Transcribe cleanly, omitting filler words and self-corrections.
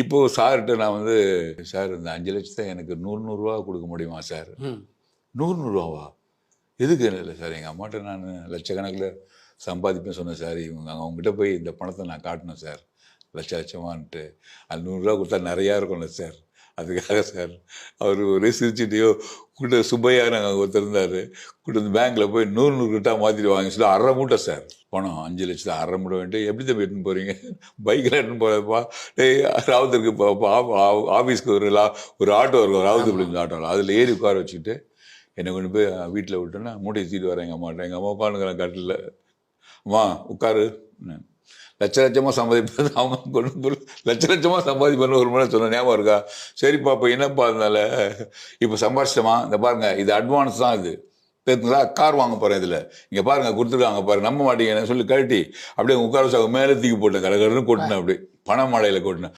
இப்போது சார்கிட்ட நான் வந்து, சார் இந்த 5 லட்சத்தை எனக்கு 100 ரூபா கொடுக்க முடியுமா சார்? 100 ரூபாவா? எதுக்கு? இல்லை சார், எங்கள் அம்மாட்ட நான் லட்சக்கணக்கில் சம்பாதிப்பேன் சொன்னேன் சார். அவங்ககிட்ட போய் இந்த பணத்தை நான் காட்டினேன் சார், லட்சமான்ட்டு. அது 100 ரூபா கொடுத்தா நிறையா இருக்கும்ல சார், அதுக்காக சார். அவர் ஒரே சிரிச்சுட்டையோ கூட்ட சுப்பையா நாங்கள் ஒருத்தர் இருந்தார், கூட்ட வந்து பேங்க்கில் போய் 100 கிட்டா மாற்றிட்டு வாங்க சொல்லி 1/2 மூட்டை சார் பணம். 5 லட்சத்தை 1/2 மூட்டை வேண்டிட்டு எப்படி தம்பி எடுத்துன்னு போகிறீங்க? பைக்கில் எடுத்துன்னு போகிறப்பா. டேய் ராவுத்தருக்கு இப்போ ஆஃபீஸ்க்கு ஒரு ஆட்டோ இருக்கும், ராவுத்தர் ஆட்டோவில், அதில் ஏறி உட்கார வச்சுக்கிட்டு என்னை கொண்டு போய் வீட்டில் விட்டோன்னா மூட்டையை தூக்கிட்டு வரேன் எங்கள் அம்மாட்ட. எங்கள் அம்மா உட்காந்துக்கிறேன் கட்டில். அம்மா உட்காரு, லட்சமாக சம்பாதிப்பேன். அவங்க கொண்டு போய் லட்சமாக சம்பாதிப்பேன்னு ஒரு முறை சொன்ன ஞாபகம் இருக்கா? சரிப்பா, இப்போ என்னப்பா அதனால இப்போ சம்பாதிச்சிட்டமா, இந்த பாருங்க இது அட்வான்ஸ் தான், இது தெரிஞ்சுங்களா, கார் வாங்க போகிறேன், இதில் இங்கே பாருங்கள் கொடுத்துருக்காங்க பாருங்க, நம்ப மாட்டீங்கன்னு சொல்லி கழட்டி அப்படியே உட்கார வச்சு மேலே தூக்கி போட்டேன், கடற்கடன்னு கொட்டினேன், அப்படியே பண மழையில் கொட்டினேன்.